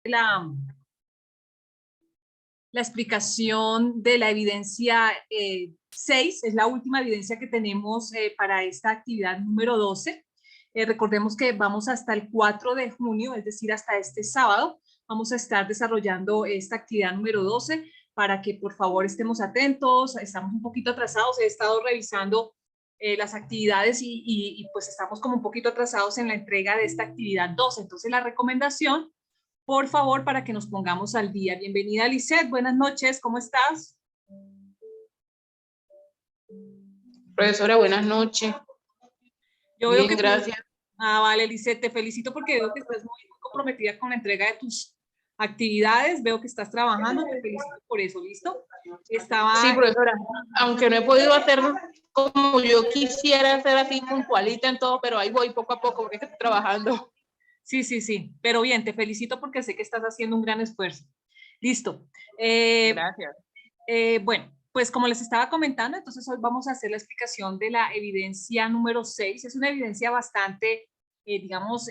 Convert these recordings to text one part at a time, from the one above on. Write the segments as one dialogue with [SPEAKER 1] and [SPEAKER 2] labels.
[SPEAKER 1] la, la explicación de la evidencia 6, es la última evidencia que tenemos para esta actividad número 12. Recordemos que vamos hasta el 4 de junio, es decir, hasta este sábado, vamos a estar desarrollando esta actividad número 12 para que por favor estemos atentos. Estamos un poquito atrasados, he estado revisando las actividades y pues estamos como un poquito atrasados en la entrega de esta actividad 12. Entonces la recomendación, por favor, para que nos pongamos al día. Bienvenida, Lisette, buenas noches, ¿cómo estás?
[SPEAKER 2] Profesora, buenas noches.
[SPEAKER 1] Yo
[SPEAKER 2] Bien,
[SPEAKER 1] veo que
[SPEAKER 2] gracias.
[SPEAKER 1] vale, Lisette, te felicito porque veo que estás muy comprometida con la entrega de tus actividades, veo que estás trabajando, te felicito por eso, ¿listo?
[SPEAKER 2] Sí, profesora, aunque no he podido hacer como yo quisiera hacer así puntualita en todo, pero ahí voy poco a poco porque estoy trabajando.
[SPEAKER 1] Sí, pero bien, te felicito porque sé que estás haciendo un gran esfuerzo. Listo.
[SPEAKER 2] Gracias.
[SPEAKER 1] Bueno, pues como les estaba comentando, entonces hoy vamos a hacer la explicación de la evidencia número 6. Es una evidencia bastante, digamos,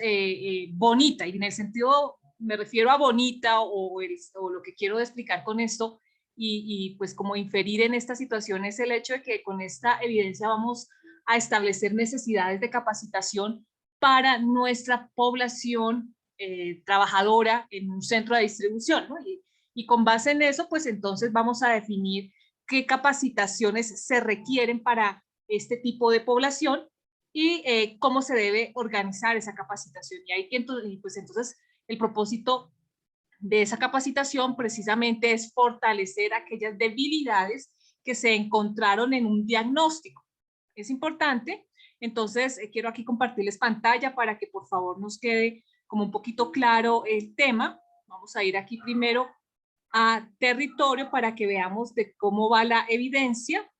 [SPEAKER 1] bonita, y en el sentido, me refiero a bonita o lo que quiero explicar con esto, y pues como inferir en esta situación es el hecho de que con esta evidencia vamos a establecer necesidades de capacitación para nuestra población trabajadora en un centro de distribución, ¿no? Y con base en eso, pues entonces vamos a definir qué capacitaciones se requieren para este tipo de población y cómo se debe organizar esa capacitación. Y ahí pues entonces el propósito de esa capacitación precisamente es fortalecer aquellas debilidades que se encontraron en un diagnóstico. Es importante. Entonces quiero aquí compartirles pantalla para que por favor nos quede como un poquito claro el tema. Vamos a ir aquí primero a territorio para que veamos de cómo va la evidencia.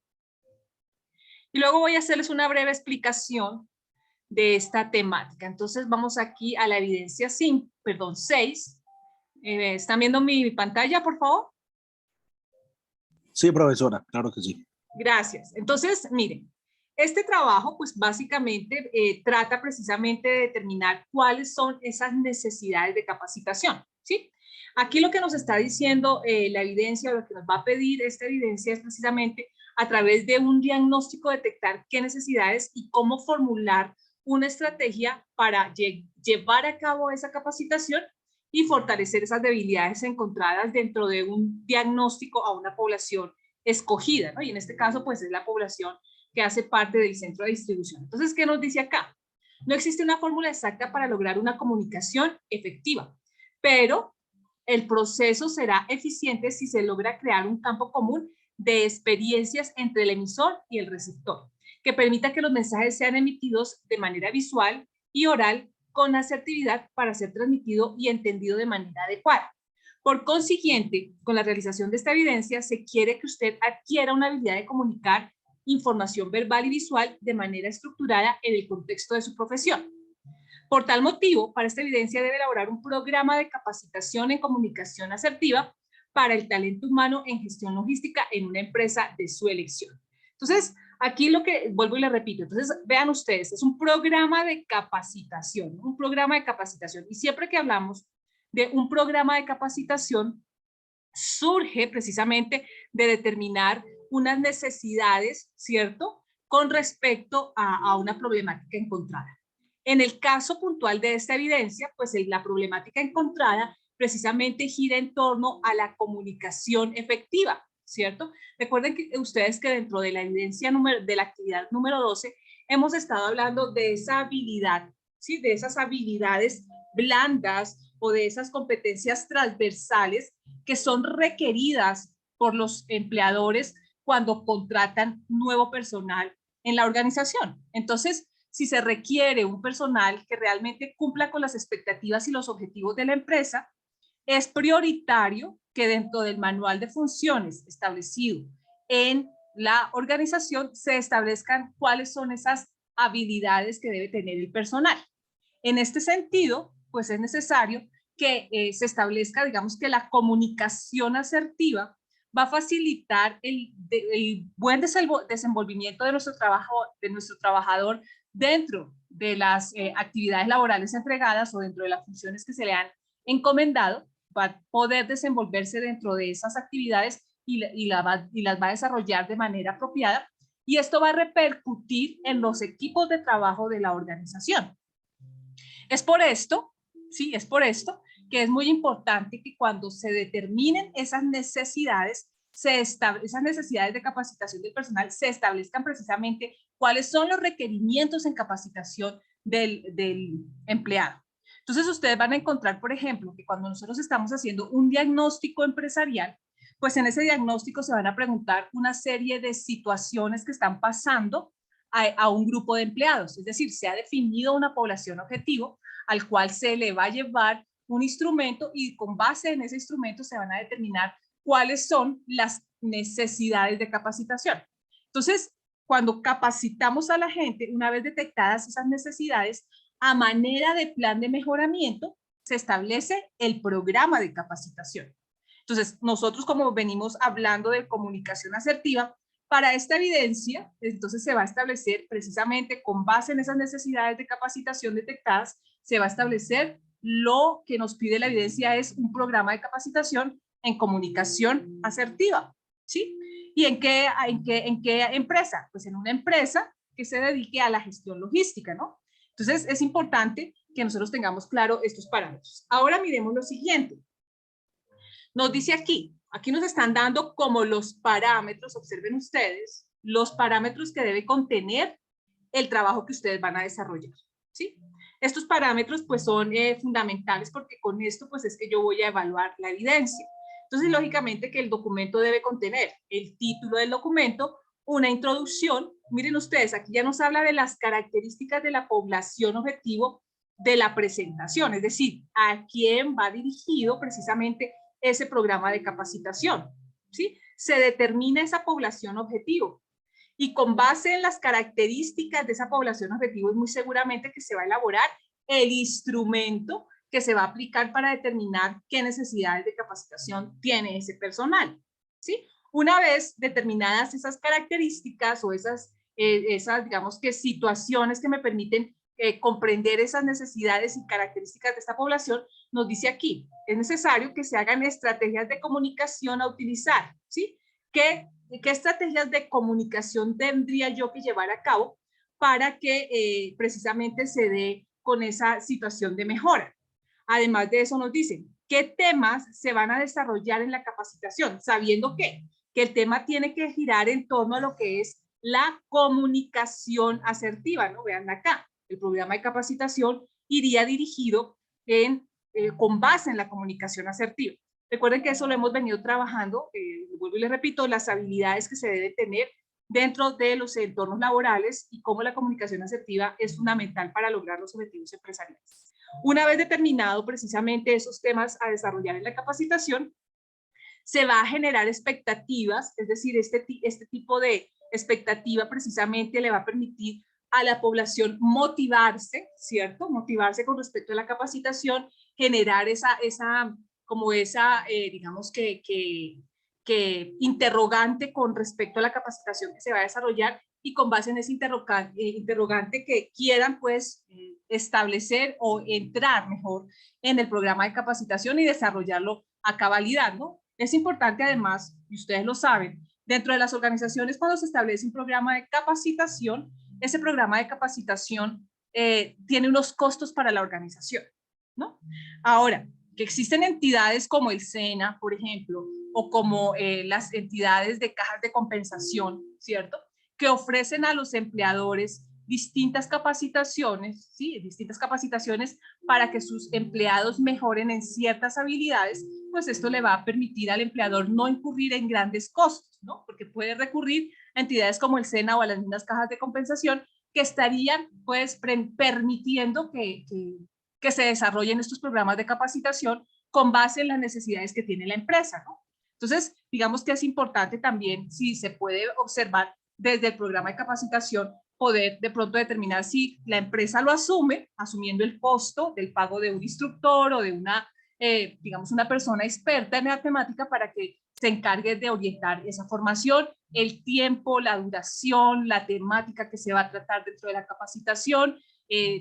[SPEAKER 1] Y luego voy a hacerles una breve explicación de esta temática. Entonces vamos aquí a la evidencia 6. ¿Están viendo mi pantalla, por favor?
[SPEAKER 3] Sí, profesora, claro que sí.
[SPEAKER 1] Gracias. Entonces, miren, este trabajo, pues básicamente trata precisamente de determinar cuáles son esas necesidades de capacitación, ¿sí? Aquí lo que nos está diciendo la evidencia, lo que nos va a pedir esta evidencia es precisamente a través de un diagnóstico detectar qué necesidades y cómo formular una estrategia para llevar a cabo esa capacitación y fortalecer esas debilidades encontradas dentro de un diagnóstico a una población escogida, ¿no? Y en este caso, pues es la población que hace parte del centro de distribución. Entonces, ¿qué nos dice acá? No existe una fórmula exacta para lograr una comunicación efectiva, pero el proceso será eficiente si se logra crear un campo común de experiencias entre el emisor y el receptor, que permita que los mensajes sean emitidos de manera visual y oral con asertividad para ser transmitido y entendido de manera adecuada. Por consiguiente, con la realización de esta evidencia, se quiere que usted adquiera una habilidad de comunicar información verbal y visual de manera estructurada en el contexto de su profesión. Por tal motivo, para esta evidencia debe elaborar un programa de capacitación en comunicación asertiva para el talento humano en gestión logística en una empresa de su elección. Entonces, aquí lo que, vuelvo y le repito, entonces vean ustedes, es un programa de capacitación, un programa de capacitación. Y siempre que hablamos de un programa de capacitación, surge precisamente de determinar unas necesidades, ¿cierto?, con respecto a una problemática encontrada. En el caso puntual de esta evidencia, pues la problemática encontrada precisamente gira en torno a la comunicación efectiva, ¿cierto? Recuerden que ustedes que dentro de la evidencia de la actividad número 12 hemos estado hablando de esa habilidad, ¿sí? De esas habilidades blandas o de esas competencias transversales que son requeridas por los empleadores cuando contratan nuevo personal en la organización. Entonces, si se requiere un personal que realmente cumpla con las expectativas y los objetivos de la empresa, es prioritario que dentro del manual de funciones establecido en la organización se establezcan cuáles son esas habilidades que debe tener el personal. En este sentido, pues es necesario que se establezca, digamos, que la comunicación asertiva va a facilitar el buen desenvolvimiento de nuestro trabajador dentro de las actividades laborales entregadas o dentro de las funciones que se le han encomendado, va a poder desenvolverse dentro de esas actividades y las va a desarrollar de manera apropiada, y esto va a repercutir en los equipos de trabajo de la organización. Es por esto, sí, es por esto que es muy importante que cuando se determinen esas necesidades, esas necesidades de capacitación del personal, se establezcan precisamente cuáles son los requerimientos en capacitación del empleado. Entonces, ustedes van a encontrar, por ejemplo, que cuando nosotros estamos haciendo un diagnóstico empresarial, pues en ese diagnóstico se van a preguntar una serie de situaciones que están pasando a un grupo de empleados. Es decir, se ha definido una población objetivo al cual se le va a llevar un instrumento y con base en ese instrumento se van a determinar cuáles son las necesidades de capacitación. Entonces, cuando capacitamos a la gente, una vez detectadas esas necesidades, a manera de plan de mejoramiento, se establece el programa de capacitación. Entonces, nosotros como venimos hablando de comunicación asertiva, para esta evidencia, entonces se va a establecer precisamente con base en esas necesidades de capacitación detectadas, se va a establecer lo que nos pide la evidencia es un programa de capacitación en comunicación asertiva, ¿sí? ¿Y en qué empresa? Pues en una empresa que se dedique a la gestión logística, ¿no? Entonces es importante que nosotros tengamos claro estos parámetros. Ahora miremos lo siguiente. Nos dice aquí nos están dando como los parámetros, observen ustedes, los parámetros que debe contener el trabajo que ustedes van a desarrollar, ¿sí? Estos parámetros pues son fundamentales porque con esto pues es que yo voy a evaluar la evidencia. Entonces, lógicamente que el documento debe contener el título del documento, una introducción. Miren ustedes, aquí ya nos habla de las características de la población objetivo de la presentación, es decir, a quién va dirigido precisamente ese programa de capacitación, ¿sí? Se determina esa población objetivo y con base en las características de esa población objetivo es muy seguramente que se va a elaborar el instrumento que se va a aplicar para determinar qué necesidades de capacitación tiene ese personal, ¿sí? Una vez determinadas esas características o esas digamos que situaciones que me permiten comprender esas necesidades y características de esta población, nos dice aquí, es necesario que se hagan estrategias de comunicación a utilizar, ¿sí? ¿Qué estrategias de comunicación tendría yo que llevar a cabo para que precisamente se dé con esa situación de mejora? Además de eso nos dicen, ¿qué temas se van a desarrollar en la capacitación? Sabiendo que el tema tiene que girar en torno a lo que es la comunicación asertiva, ¿no? Vean acá, el programa de capacitación iría dirigido con base en la comunicación asertiva. Recuerden que eso lo hemos venido trabajando, vuelvo y les repito, las habilidades que se deben tener dentro de los entornos laborales y cómo la comunicación asertiva es fundamental para lograr los objetivos empresariales. Una vez determinado precisamente esos temas a desarrollar en la capacitación, se va a generar expectativas, es decir, este tipo de expectativa precisamente le va a permitir a la población motivarse, ¿cierto? Motivarse con respecto a la capacitación, generar digamos que interrogante con respecto a la capacitación que se va a desarrollar y con base en ese interrogante que quieran pues establecer o entrar mejor en el programa de capacitación y desarrollarlo a cabalidad, ¿no? Es importante además, y ustedes lo saben, dentro de las organizaciones cuando se establece un programa de capacitación, ese programa de capacitación tiene unos costos para la organización, ¿no? Ahora, que existen entidades como el SENA, por ejemplo, o como las entidades de cajas de compensación, ¿cierto? Que ofrecen a los empleadores distintas capacitaciones, ¿sí? Distintas capacitaciones para que sus empleados mejoren en ciertas habilidades, pues esto le va a permitir al empleador no incurrir en grandes costos, ¿no? Porque puede recurrir a entidades como el SENA o a las mismas cajas de compensación que estarían, pues, permitiendo que se desarrollen estos programas de capacitación con base en las necesidades que tiene la empresa, ¿no? Entonces, digamos que es importante también, si se puede observar desde el programa de capacitación, poder de pronto determinar si la empresa lo asume, asumiendo el costo del pago de un instructor o de digamos, una persona experta en la temática para que se encargue de orientar esa formación, el tiempo, la duración, la temática que se va a tratar dentro de la capacitación.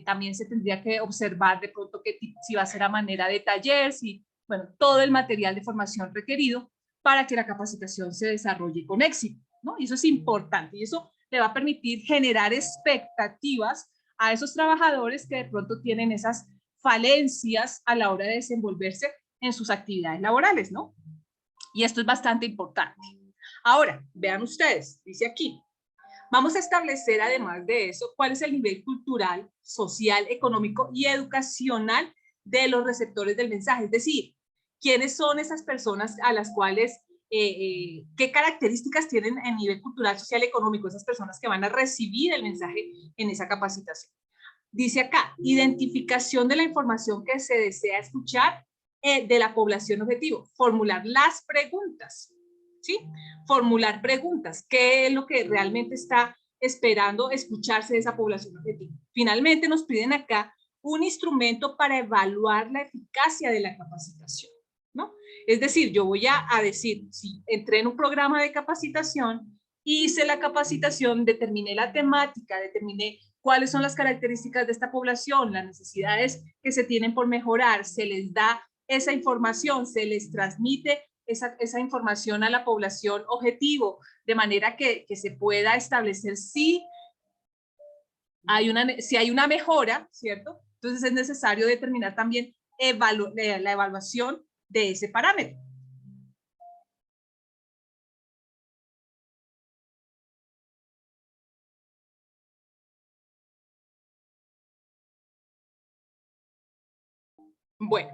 [SPEAKER 1] También se tendría que observar de pronto si va a ser a manera de taller, si bueno, todo el material de formación requerido para que la capacitación se desarrolle con éxito, ¿no? Y eso es importante, y eso le va a permitir generar expectativas a esos trabajadores que de pronto tienen esas falencias a la hora de desenvolverse en sus actividades laborales, ¿no? Y esto es bastante importante. Ahora, vean ustedes, dice aquí, vamos a establecer además de eso cuál es el nivel cultural, social, económico y educacional de los receptores del mensaje, es decir, quiénes son esas personas a las cuales, qué características tienen a nivel cultural, social, económico, esas personas que van a recibir el mensaje en esa capacitación. Dice acá, identificación de la información que se desea escuchar de la población objetivo, formular las preguntas, ¿sí? Formular preguntas, ¿qué es lo que realmente está esperando escucharse de esa población objetivo? Finalmente nos piden acá un instrumento para evaluar la eficacia de la capacitación, ¿no? Es decir, yo voy a decir, si entré en un programa de capacitación, hice la capacitación, determiné la temática, determiné cuáles son las características de esta población, las necesidades que se tienen por mejorar, se les da esa información, se les transmite esa información a la población objetivo, de manera que se pueda establecer si hay una mejora, ¿cierto? Entonces es necesario determinar también la evaluación de ese parámetro. Bueno,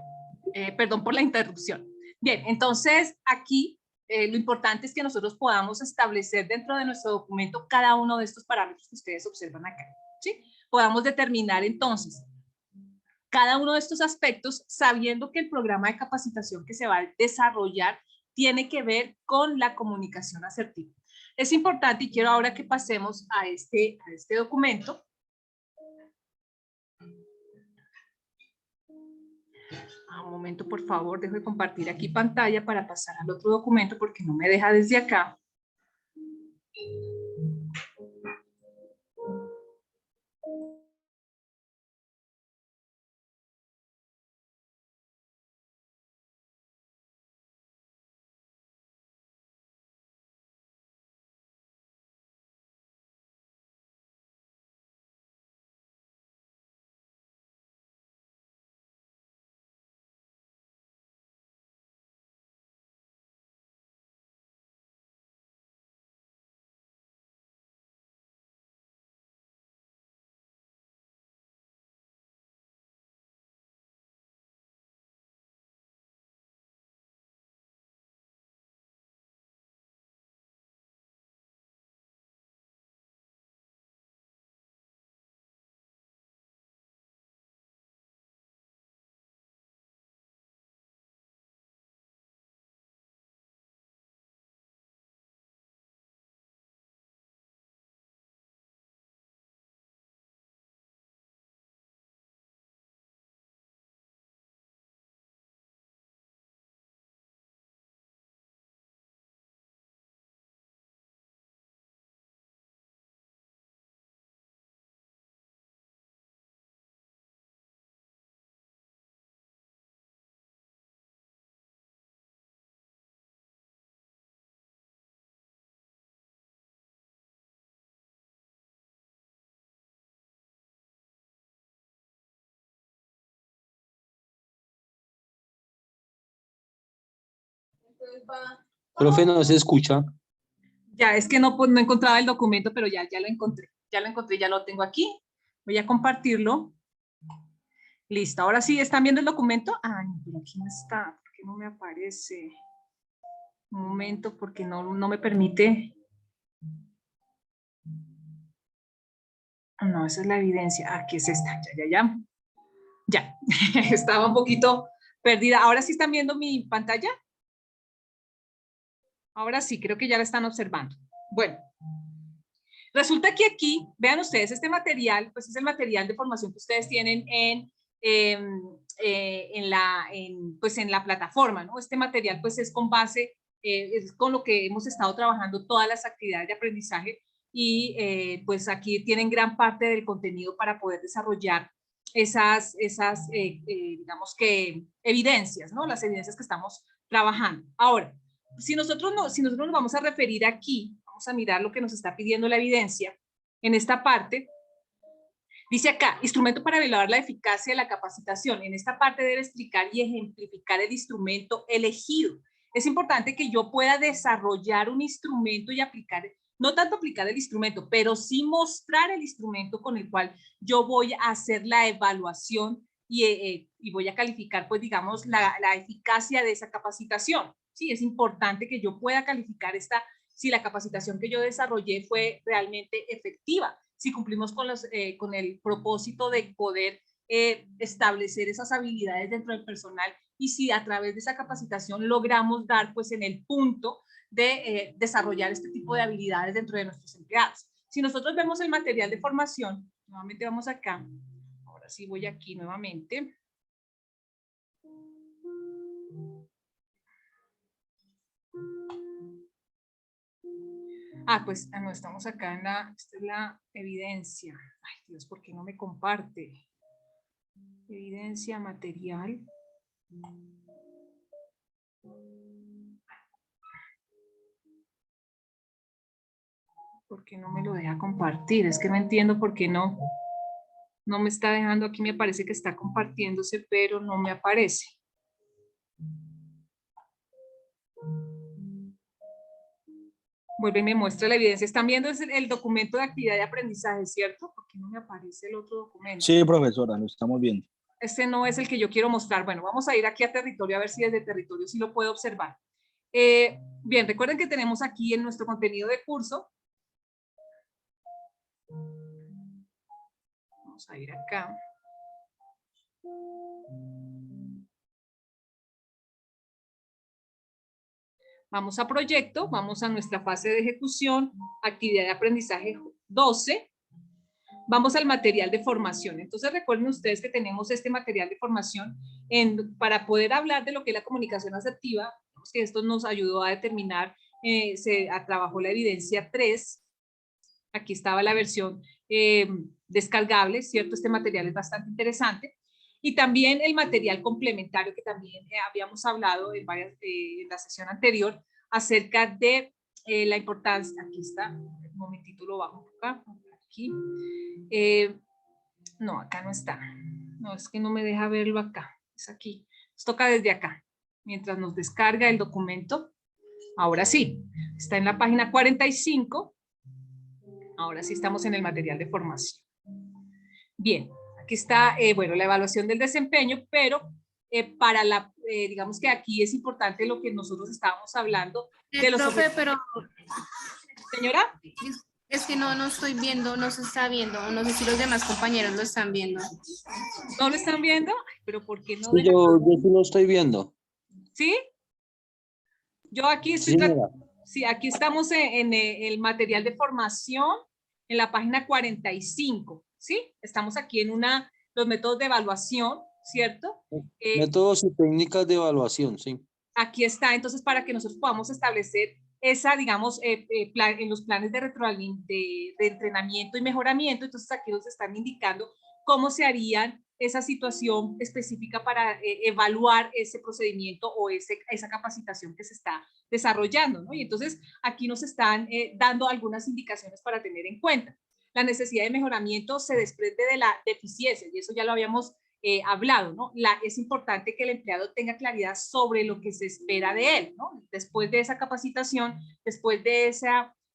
[SPEAKER 1] perdón por la interrupción. Bien, entonces aquí lo importante es que nosotros podamos establecer dentro de nuestro documento cada uno de estos parámetros que ustedes observan acá, ¿sí? Podamos determinar entonces cada uno de estos aspectos sabiendo que el programa de capacitación que se va a desarrollar tiene que ver con la comunicación asertiva. Es importante y quiero ahora que pasemos a este documento. Un momento, por favor, dejo de compartir aquí pantalla para pasar al otro documento porque no me deja desde acá.
[SPEAKER 3] Profe, no se escucha.
[SPEAKER 1] Ya, es que no encontraba el documento, pero ya lo encontré. Ya lo tengo aquí. Voy a compartirlo. Listo, ahora sí, ¿están viendo el documento? Ay, pero aquí no está, ¿por qué no me aparece? Un momento, porque no me permite. No, esa es la evidencia. Aquí es esta, ya. Estaba un poquito perdida. ¿Ahora sí están viendo mi pantalla? Ahora sí, creo que ya la están observando. Bueno, resulta que aquí, vean ustedes, este material, pues es el material de formación que ustedes tienen en la plataforma, ¿no? Este material pues es con base, es con lo que hemos estado trabajando todas las actividades de aprendizaje y pues aquí tienen gran parte del contenido para poder desarrollar digamos que, evidencias, ¿no? Las evidencias que estamos trabajando. Ahora, si nosotros nos vamos a referir aquí, vamos a mirar lo que nos está pidiendo la evidencia, en esta parte, dice acá, instrumento para evaluar la eficacia de la capacitación. En esta parte debe explicar y ejemplificar el instrumento elegido. Es importante que yo pueda desarrollar un instrumento y aplicar, no tanto aplicar el instrumento, pero sí mostrar el instrumento con el cual yo voy a hacer la evaluación y voy a calificar, pues digamos, la eficacia de esa capacitación. Sí, es importante que yo pueda calificar si la capacitación que yo desarrollé fue realmente efectiva, si cumplimos con el propósito de poder establecer esas habilidades dentro del personal y si a través de esa capacitación logramos dar pues en el punto de desarrollar este tipo de habilidades dentro de nuestros empleados. Si nosotros vemos el material de formación, nuevamente vamos acá, ahora sí voy aquí nuevamente. Pues no, estamos acá esta es la evidencia. Ay, Dios, ¿por qué no me comparte? Evidencia material. ¿Por qué no me lo deja compartir? Es que no entiendo por qué no me está dejando. Aquí me parece que está compartiéndose, pero no me aparece. Vuelve y me muestra la evidencia. Están viendo el documento de actividad de aprendizaje, ¿cierto? ¿Por qué no me aparece el otro documento?
[SPEAKER 3] Sí, profesora, lo estamos viendo.
[SPEAKER 1] Este no es el que yo quiero mostrar. Bueno, vamos a ir aquí a territorio a ver si desde territorio sí lo puedo observar. Bien, recuerden que tenemos aquí en nuestro contenido de curso. Vamos a ir acá. Vamos a proyecto, vamos a nuestra fase de ejecución, actividad de aprendizaje 12. Vamos al material de formación. Entonces recuerden ustedes que tenemos este material de formación para poder hablar de lo que es la comunicación asertiva, que esto nos ayudó a determinar, se trabajó la evidencia 3. Aquí estaba la versión descargable, ¿cierto? Este material es bastante interesante. Y también el material complementario que también habíamos hablado en la sesión anterior acerca de la importancia. Aquí está, un momentito lo bajo acá, aquí. No, acá no está. No, es que no me deja verlo acá. Es aquí. Nos toca desde acá. Mientras nos descarga el documento. Ahora sí, está en la página 45. Ahora sí estamos en el material de formación. Bien, aquí está, bueno, la evaluación del desempeño, pero digamos que aquí es importante lo que nosotros estábamos hablando.
[SPEAKER 4] Profe, pero...
[SPEAKER 1] Señora.
[SPEAKER 4] Es que no estoy viendo, no se está viendo. No sé si los demás compañeros lo están viendo.
[SPEAKER 1] ¿No lo están viendo? Ay, pero ¿por qué no?
[SPEAKER 3] Sí, yo sí lo estoy viendo.
[SPEAKER 1] ¿Sí? Yo aquí estoy... Sí, aquí estamos en el material de formación, en la página 45, ¿sí? Estamos aquí en los métodos de evaluación, ¿cierto?
[SPEAKER 3] Métodos y técnicas de evaluación, sí.
[SPEAKER 1] Aquí está, entonces, para que nosotros podamos establecer esa, digamos, en los planes de entrenamiento y mejoramiento, entonces aquí nos están indicando cómo se harían esa situación específica para evaluar ese procedimiento o esa capacitación que se está desarrollando, ¿no? Y entonces aquí nos están dando algunas indicaciones para tener en cuenta. La necesidad de mejoramiento se desprende de la deficiencia, y eso ya lo habíamos hablado, ¿no? Es importante que el empleado tenga claridad sobre lo que se espera de él, ¿no? Después de esa capacitación, después de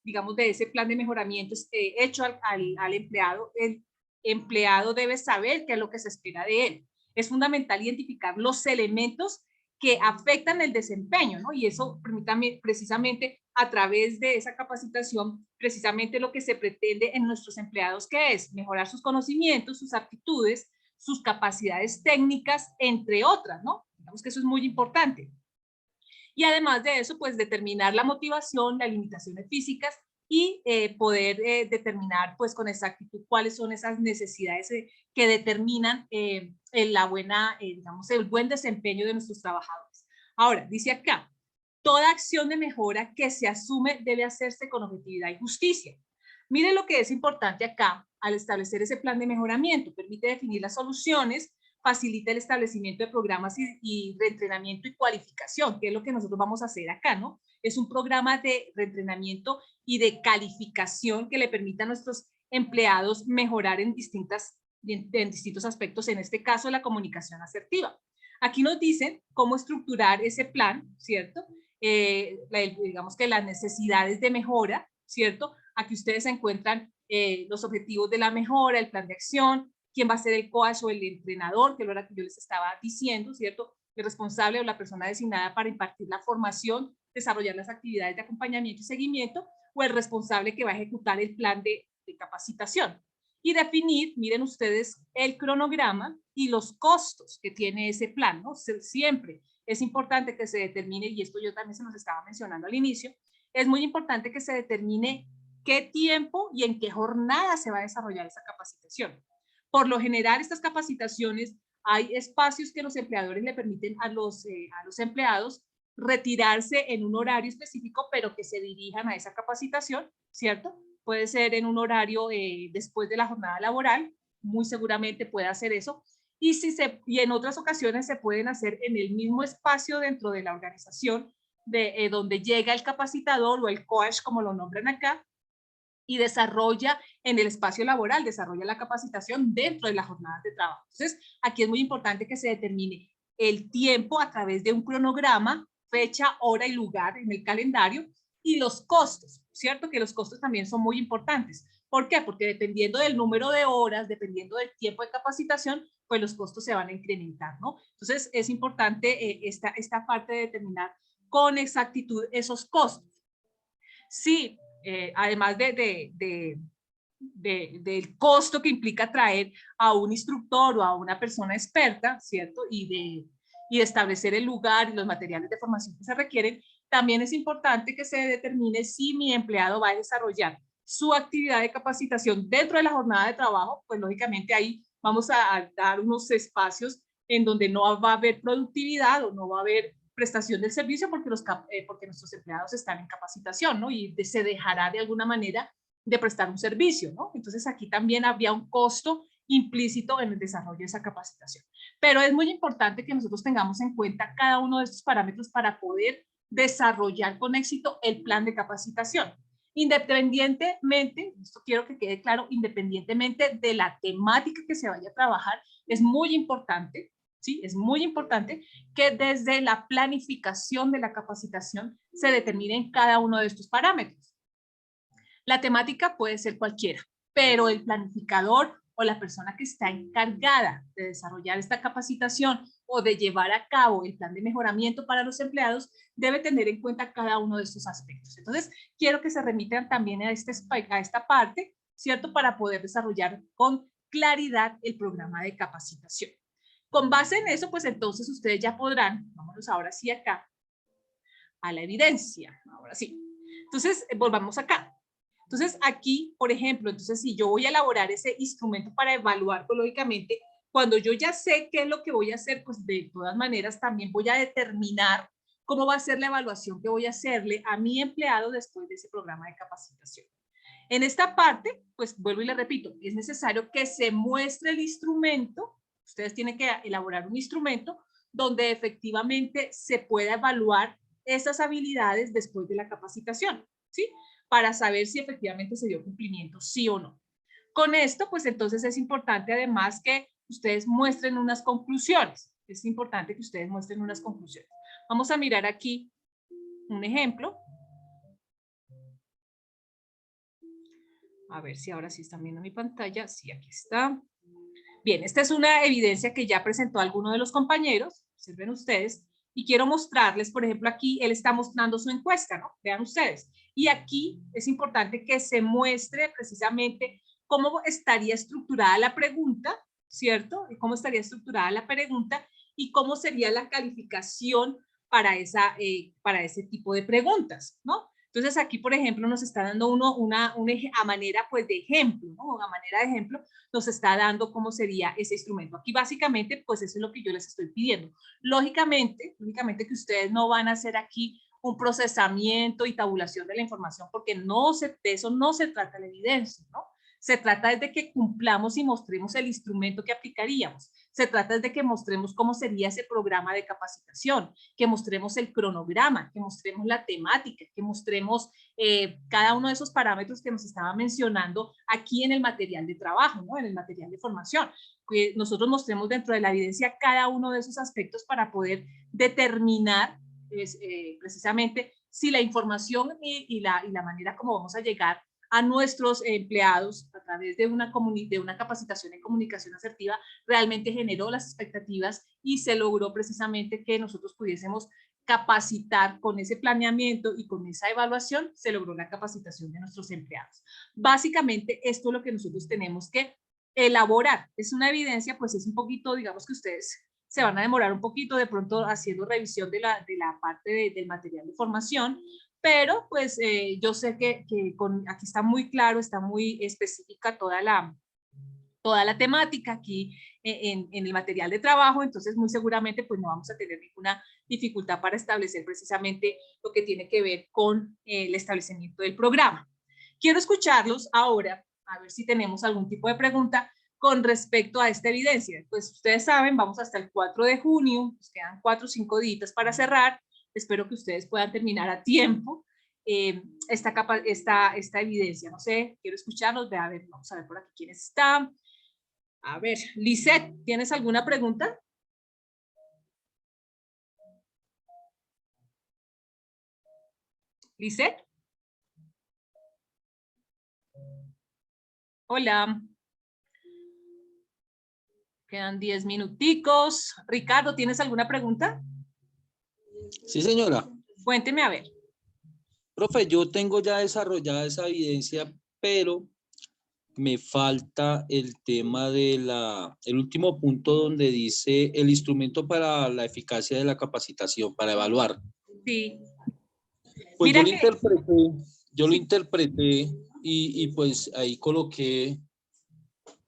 [SPEAKER 1] digamos, de ese plan de mejoramiento hecho al empleado, el empleado debe saber qué es lo que se espera de él. Es fundamental identificar los elementos que afectan el desempeño, ¿no? Y eso, permítame, precisamente a través de esa capacitación, precisamente lo que se pretende en nuestros empleados, que es mejorar sus conocimientos, sus aptitudes, sus capacidades técnicas, entre otras, ¿no? Digamos que eso es muy importante. Y además de eso, pues determinar la motivación, las limitaciones físicas y poder determinar pues con exactitud cuáles son esas necesidades que determinan digamos, el buen desempeño de nuestros trabajadores. Ahora, dice acá, toda acción de mejora que se asume debe hacerse con objetividad y justicia. Mire lo que es importante acá al establecer ese plan de mejoramiento. Permite definir las soluciones, facilita el establecimiento de programas y reentrenamiento y cualificación, que es lo que nosotros vamos a hacer acá, ¿no? Es un programa de reentrenamiento y de calificación que le permita a nuestros empleados mejorar en distintos aspectos, en este caso la comunicación asertiva. Aquí nos dicen cómo estructurar ese plan, ¿cierto? Digamos que las necesidades de mejora, ¿cierto? Aquí ustedes encuentran los objetivos de la mejora, el plan de acción, quién va a ser el coach o el entrenador, que es lo que yo les estaba diciendo, ¿cierto? El responsable o la persona designada para impartir la formación, desarrollar las actividades de acompañamiento y seguimiento, o el responsable que va a ejecutar el plan de capacitación. Y definir, miren ustedes, el cronograma y los costos que tiene ese plan, ¿no? Siempre es importante que se determine, y esto yo también se nos estaba mencionando al inicio, es muy importante que se determine qué tiempo y en qué jornada se va a desarrollar esa capacitación. Por lo general, estas capacitaciones, hay espacios que los empleadores le permiten a los empleados retirarse en un horario específico, pero que se dirijan a esa capacitación, ¿cierto? Puede ser en un horario después de la jornada laboral, muy seguramente puede hacer eso, y en otras ocasiones se pueden hacer en el mismo espacio dentro de la organización, donde llega el capacitador o el coach, como lo nombran acá, y desarrolla en el espacio laboral, desarrolla la capacitación dentro de las jornadas de trabajo. Entonces, aquí es muy importante que se determine el tiempo a través de un cronograma, fecha, hora y lugar en el calendario, y los costos, ¿cierto? Que los costos también son muy importantes. ¿Por qué? Porque dependiendo del número de horas, dependiendo del tiempo de capacitación, pues los costos se van a incrementar, ¿no? Entonces, es importante esta parte de determinar con exactitud esos costos. Sí, además del costo que implica traer a un instructor o a una persona experta, ¿cierto? Y de establecer el lugar y los materiales de formación que se requieren, también es importante que se determine si mi empleado va a desarrollar su actividad de capacitación dentro de la jornada de trabajo, pues lógicamente ahí vamos a dar unos espacios en donde no va a haber productividad o no va a haber prestación del servicio porque nuestros empleados están en capacitación, ¿no? Y se dejará de alguna manera de prestar un servicio, ¿no? Entonces aquí también habría un costo implícito en el desarrollo de esa capacitación. Pero es muy importante que nosotros tengamos en cuenta cada uno de estos parámetros para poder desarrollar con éxito el plan de capacitación. Independientemente, esto quiero que quede claro, independientemente de la temática que se vaya a trabajar, es muy importante, ¿sí? Es muy importante que desde la planificación de la capacitación se determinen cada uno de estos parámetros. La temática puede ser cualquiera, pero el planificador o la persona que está encargada de desarrollar esta capacitación o de llevar a cabo el plan de mejoramiento para los empleados debe tener en cuenta cada uno de estos aspectos. Entonces, quiero que se remitan también a esta parte, ¿cierto? Para poder desarrollar con claridad el programa de capacitación. Con base en eso, pues entonces ustedes ya podrán, vámonos ahora sí acá, a la evidencia, ahora sí. Entonces, volvamos acá. Entonces, aquí, por ejemplo, entonces si yo voy a elaborar ese instrumento para evaluar, pues, lógicamente, cuando yo ya sé qué es lo que voy a hacer, pues de todas maneras también voy a determinar cómo va a ser la evaluación que voy a hacerle a mi empleado después de ese programa de capacitación. En esta parte, pues vuelvo y le repito, es necesario que se muestre el instrumento. Ustedes tienen que elaborar un instrumento donde efectivamente se pueda evaluar esas habilidades después de la capacitación, ¿sí? Para saber si efectivamente se dio cumplimiento, sí o no. Con esto, pues entonces es importante además que ustedes muestren unas conclusiones. Es importante que ustedes muestren unas conclusiones. Vamos a mirar aquí un ejemplo. A ver si ahora sí están viendo mi pantalla. Sí, aquí está. Bien, esta es una evidencia que ya presentó alguno de los compañeros. Observen ustedes. Y quiero mostrarles, por ejemplo, aquí él está mostrando su encuesta, ¿no? Vean ustedes. Y aquí es importante que se muestre precisamente cómo estaría estructurada la pregunta, ¿cierto? Cómo estaría estructurada la pregunta y cómo sería la calificación para ese tipo de preguntas, ¿no? Entonces aquí, por ejemplo, nos está dando a manera pues de ejemplo, ¿no? A manera de ejemplo nos está dando cómo sería ese instrumento. Aquí básicamente pues eso es lo que yo les estoy pidiendo. Lógicamente que ustedes no van a hacer aquí un procesamiento y tabulación de la información, porque de eso no se trata la evidencia, ¿no? Se trata de que cumplamos y mostremos el instrumento que aplicaríamos. Se trata de que mostremos cómo sería ese programa de capacitación, que mostremos el cronograma, que mostremos la temática, que mostremos cada uno de esos parámetros que nos estaba mencionando aquí en el material de trabajo, ¿no? En el material de formación. Que nosotros mostremos dentro de la evidencia cada uno de esos aspectos para poder determinar precisamente si la información y la manera como vamos a llegar a nuestros empleados a través de una capacitación en comunicación asertiva realmente generó las expectativas y se logró precisamente que nosotros pudiésemos capacitar con ese planeamiento y con esa evaluación, se logró la capacitación de nuestros empleados. Básicamente esto es lo que nosotros tenemos que elaborar. Es una evidencia, pues es un poquito, digamos que ustedes se van a demorar un poquito de pronto haciendo revisión de la parte del material de formación, pero pues yo sé que aquí está muy claro, está muy específica toda la temática aquí en el material de trabajo, entonces muy seguramente pues no vamos a tener ninguna dificultad para establecer precisamente lo que tiene que ver con el establecimiento del programa. Quiero escucharlos ahora, a ver si tenemos algún tipo de pregunta con respecto a esta evidencia. Pues ustedes saben, vamos hasta el 4 de junio, nos quedan 4 o 5 días para cerrar. Espero que ustedes puedan terminar a tiempo esta evidencia. No sé, quiero escucharlos. A ver, vamos a ver por aquí quiénes están. A ver, Lisette, ¿tienes alguna pregunta? Lisette. Hola. Quedan 10 minuticos. Ricardo, ¿tienes alguna pregunta?
[SPEAKER 3] Sí, señora.
[SPEAKER 1] Cuénteme a ver.
[SPEAKER 3] Profe, yo tengo ya desarrollada esa evidencia, pero me falta el tema de el último punto donde dice el instrumento para la eficacia de la capacitación, para evaluar.
[SPEAKER 1] Sí.
[SPEAKER 3] Pues
[SPEAKER 1] Mira
[SPEAKER 3] yo lo interpreté y pues ahí coloqué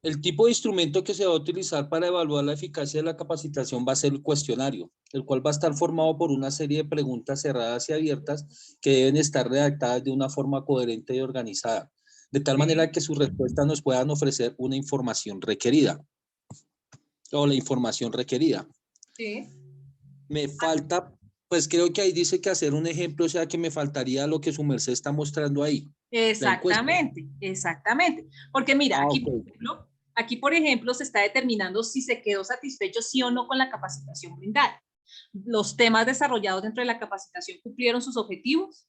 [SPEAKER 3] el tipo de instrumento que se va a utilizar para evaluar la eficacia de la capacitación va a ser el cuestionario, el cual va a estar formado por una serie de preguntas cerradas y abiertas que deben estar redactadas de una forma coherente y organizada, de tal manera que sus respuestas nos puedan ofrecer una información requerida o la información requerida.
[SPEAKER 1] Sí.
[SPEAKER 3] Me falta, pues creo que ahí dice que hacer un ejemplo, o sea que me faltaría lo que su merced está mostrando ahí.
[SPEAKER 1] Exactamente, exactamente. Porque mira, aquí por ejemplo se está determinando si se quedó satisfecho sí o no con la capacitación brindada. Los temas desarrollados dentro de la capacitación cumplieron sus objetivos.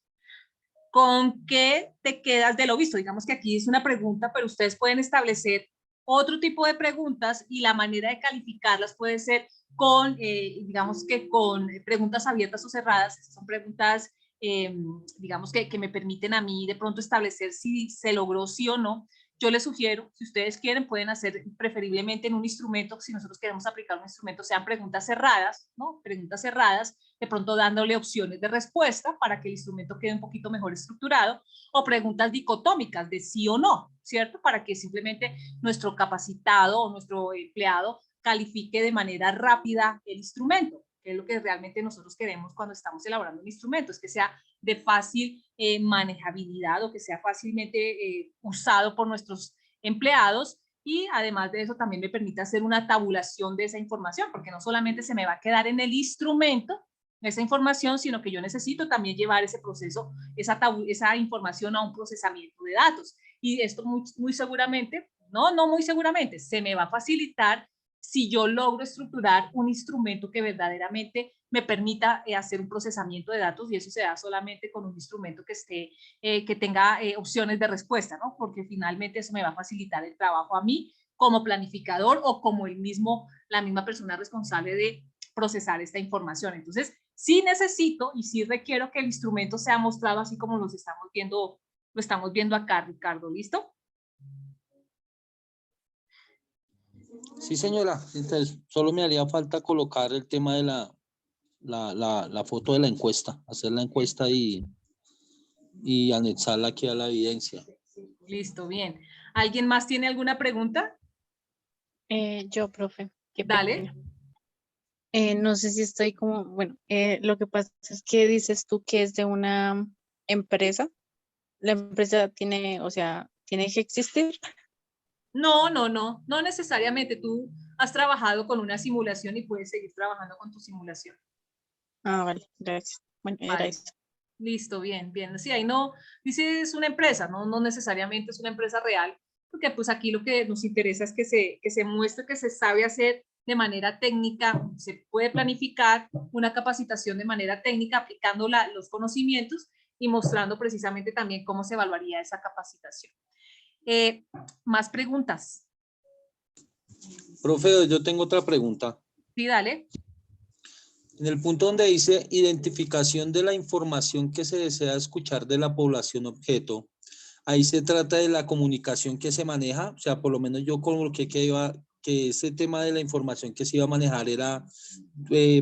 [SPEAKER 1] ¿Con qué te quedas de lo visto? Digamos que aquí es una pregunta, pero ustedes pueden establecer otro tipo de preguntas y la manera de calificarlas puede ser con, digamos que con preguntas abiertas o cerradas. Son preguntas, digamos que me permiten a mí de pronto establecer si se logró sí o no. Yo les sugiero, si ustedes quieren, pueden hacer preferiblemente en un instrumento, si nosotros queremos aplicar un instrumento, sean preguntas cerradas, ¿no? Preguntas cerradas, de pronto dándole opciones de respuesta para que el instrumento quede un poquito mejor estructurado, o preguntas dicotómicas de sí o no, ¿cierto? Para que simplemente nuestro capacitado o nuestro empleado califique de manera rápida el instrumento, que es lo que realmente nosotros queremos cuando estamos elaborando un instrumento, es que sea de fácil manejabilidad o que sea fácilmente usado por nuestros empleados y además de eso también me permite hacer una tabulación de esa información, porque no solamente se me va a quedar en el instrumento esa información, sino que yo necesito también llevar ese proceso, esa información a un procesamiento de datos. Y esto muy seguramente, no muy seguramente, se me va a facilitar si yo logro estructurar un instrumento que verdaderamente me permita hacer un procesamiento de datos, y eso se da solamente con un instrumento que tenga opciones de respuesta, ¿no? Porque finalmente eso me va a facilitar el trabajo a mí como planificador o como la misma persona responsable de procesar esta información. Entonces, sí necesito y sí requiero que el instrumento sea mostrado así como lo estamos viendo acá, Ricardo. ¿Listo?
[SPEAKER 3] Sí, señora. Entonces, solo me haría falta colocar el tema de la foto de la encuesta, hacer la encuesta y anexarla aquí a la evidencia.
[SPEAKER 1] Listo, bien. ¿Alguien más tiene alguna pregunta?
[SPEAKER 4] Yo, profe. Qué
[SPEAKER 1] Dale.
[SPEAKER 4] pena.
[SPEAKER 5] No sé si estoy como, bueno, lo que pasa es que dices tú que es de una empresa. La empresa tiene, o sea, tiene que existir.
[SPEAKER 1] No necesariamente. Tú has trabajado con una simulación y puedes seguir trabajando con tu simulación.
[SPEAKER 5] Ah, vale, gracias. Bueno, era
[SPEAKER 1] Vale.
[SPEAKER 5] eso.
[SPEAKER 1] Listo, bien. Sí, ahí no, dice es una empresa, no necesariamente es una empresa real, porque pues aquí lo que nos interesa es que se muestre que se sabe hacer de manera técnica, se puede planificar una capacitación de manera técnica aplicando los conocimientos y mostrando precisamente también cómo se evaluaría esa capacitación. ¿Más preguntas?
[SPEAKER 3] Profe, yo tengo otra pregunta.
[SPEAKER 1] Sí, dale.
[SPEAKER 3] En el punto donde dice identificación de la información que se desea escuchar de la población objeto, ahí se trata de la comunicación que se maneja, o sea, por lo menos yo coloqué que ese tema de la información que se iba a manejar era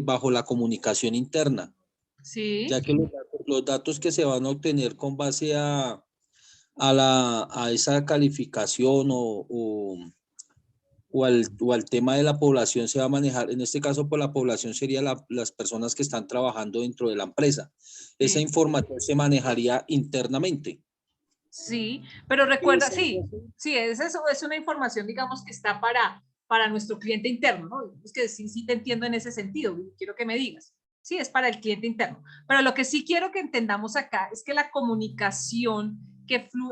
[SPEAKER 3] bajo la comunicación interna,
[SPEAKER 1] Sí.
[SPEAKER 3] ya que los datos que se van a obtener con base a esa calificación o al tema de la población se va a manejar, en este caso, por la población sería las personas que están trabajando dentro de la empresa. Esa
[SPEAKER 1] Sí.
[SPEAKER 3] información se manejaría internamente.
[SPEAKER 1] Sí, pero recuerda, sí, eso es una información, digamos, que está para nuestro cliente interno, ¿no? Es que sí te entiendo en ese sentido, quiero que me digas. Sí, es para el cliente interno. Pero lo que sí quiero que entendamos acá es que la comunicación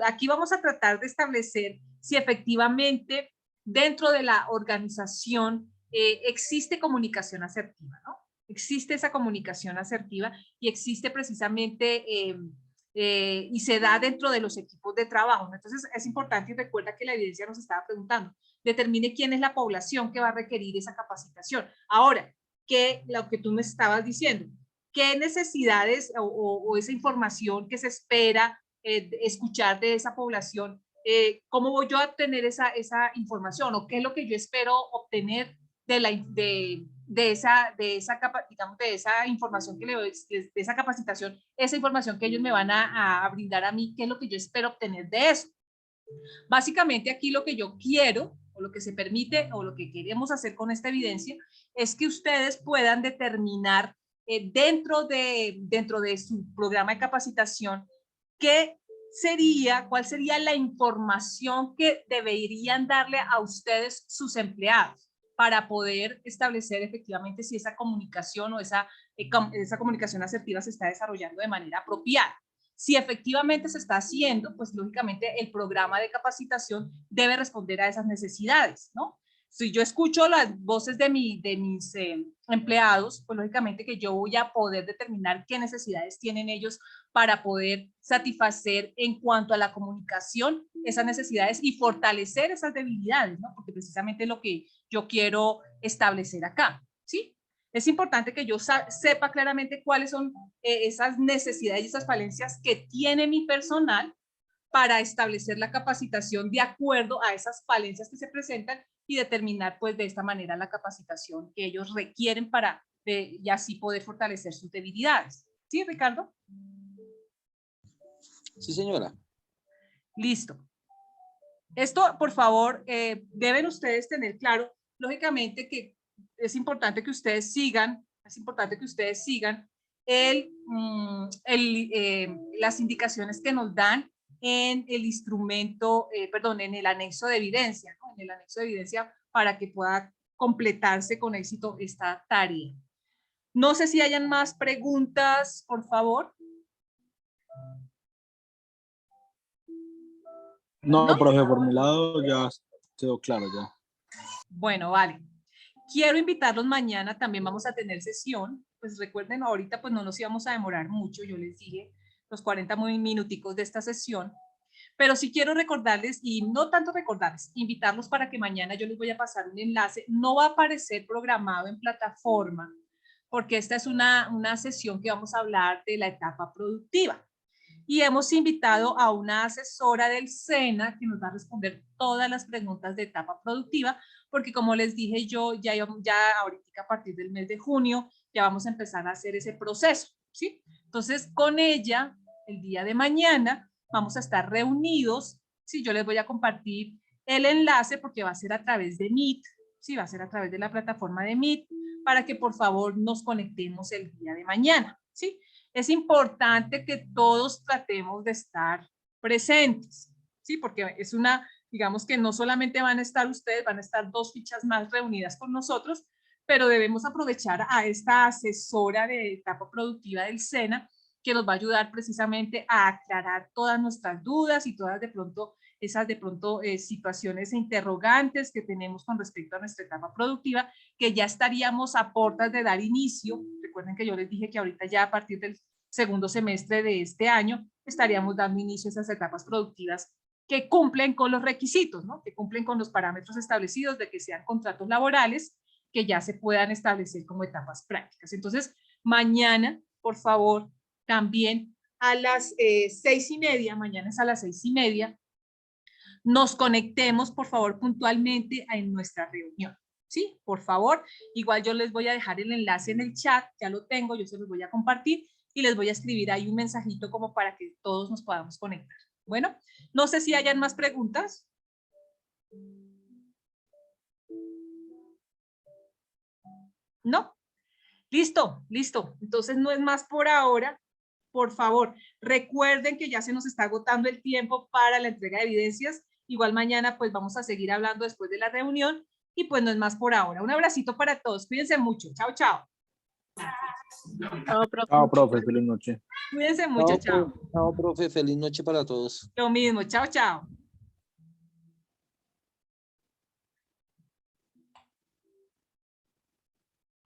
[SPEAKER 1] aquí vamos a tratar de establecer si efectivamente dentro de la organización existe comunicación asertiva, ¿no? Existe esa comunicación asertiva y existe precisamente y se da dentro de los equipos de trabajo. Entonces, es importante y recuerda que la evidencia nos estaba preguntando, determine quién es la población que va a requerir esa capacitación. Ahora, lo que tú me estabas diciendo, qué necesidades o esa información que se espera escuchar de esa población, cómo voy yo a obtener esa información o qué es lo que yo espero obtener de esa digamos, de esa información que de esa capacitación, esa información que ellos me van a brindar a mí, qué es lo que yo espero obtener de eso. Básicamente aquí lo que yo quiero o lo que se permite o lo que queremos hacer con esta evidencia es que ustedes puedan determinar dentro de su programa de capacitación cuál sería la información que deberían darle a ustedes sus empleados para poder establecer efectivamente si esa comunicación o esa comunicación asertiva se está desarrollando de manera apropiada. Si efectivamente se está haciendo, pues lógicamente el programa de capacitación debe responder a esas necesidades, ¿no? Si yo escucho las voces de mis empleados, pues lógicamente que yo voy a poder determinar qué necesidades tienen ellos para poder satisfacer en cuanto a la comunicación esas necesidades y fortalecer esas debilidades, ¿no? Porque precisamente es lo que yo quiero establecer acá, ¿sí? Es importante que yo sepa claramente cuáles son esas necesidades y esas falencias que tiene mi personal para establecer la capacitación de acuerdo a esas falencias que se presentan y determinar pues de esta manera la capacitación que ellos requieren para y así poder fortalecer sus debilidades. ¿Sí, Ricardo?
[SPEAKER 3] Sí, señora.
[SPEAKER 1] Listo. Esto, por favor, deben ustedes tener claro, lógicamente que es importante que ustedes sigan, las indicaciones que nos dan en el instrumento, en el anexo de evidencia, ¿no? En el anexo de evidencia para que pueda completarse con éxito esta tarea. No sé si hayan más preguntas, por favor.
[SPEAKER 6] No,
[SPEAKER 1] ¿No?
[SPEAKER 6] profe, por mi lado ya quedó claro ya.
[SPEAKER 1] Bueno, vale. Quiero invitarlos mañana, también vamos a tener sesión, pues recuerden, ahorita pues no nos íbamos a demorar mucho, yo les dije los 40 minuticos de esta sesión, pero sí quiero recordarles, y no tanto recordarles, invitarlos para que mañana yo les voy a pasar un enlace, no va a aparecer programado en plataforma, porque esta es una sesión que vamos a hablar de la etapa productiva. Y hemos invitado a una asesora del SENA que nos va a responder todas las preguntas de etapa productiva, porque como les dije yo, ya ahorita a partir del mes de junio, ya vamos a empezar a hacer ese proceso, ¿sí? Entonces, con ella, el día de mañana, vamos a estar reunidos, ¿sí? Yo les voy a compartir el enlace porque va a ser a través de Meet, ¿sí? Va a ser a través de la plataforma de Meet, para que por favor nos conectemos el día de mañana, ¿sí? Es importante que todos tratemos de estar presentes, ¿sí? Porque es una, digamos que no solamente van a estar ustedes, van a estar 2 fichas más reunidas con nosotros, pero debemos aprovechar a esta asesora de etapa productiva del SENA, que nos va a ayudar precisamente a aclarar todas nuestras dudas y todas de pronto esas situaciones e interrogantes que tenemos con respecto a nuestra etapa productiva, que ya estaríamos a puertas de dar inicio. Recuerden que yo les dije que ahorita ya a partir del segundo semestre de este año estaríamos dando inicio a esas etapas productivas que cumplen con los requisitos, ¿no? Que cumplen con los parámetros establecidos de que sean contratos laborales, que ya se puedan establecer como etapas prácticas. Entonces, mañana, por favor, también a las 6:30, mañana es a las 6:30, nos conectemos, por favor, puntualmente en nuestra reunión, ¿sí? Por favor, igual yo les voy a dejar el enlace en el chat, ya lo tengo, yo se los voy a compartir y les voy a escribir ahí un mensajito como para que todos nos podamos conectar. Bueno, no sé si hayan más preguntas. ¿No? Listo, listo. Entonces no es más por ahora. Por favor, recuerden que ya se nos está agotando el tiempo para la entrega de evidencias. Igual mañana pues vamos a seguir hablando después de la reunión y pues no es más por ahora. Un abracito para todos. Cuídense mucho. Chao, chao.
[SPEAKER 5] Chao, profe.
[SPEAKER 6] Chao, profe, feliz noche.
[SPEAKER 1] Cuídense mucho. Chao.
[SPEAKER 3] Chao, profe. Feliz noche para todos.
[SPEAKER 1] Lo mismo. Chao, chao.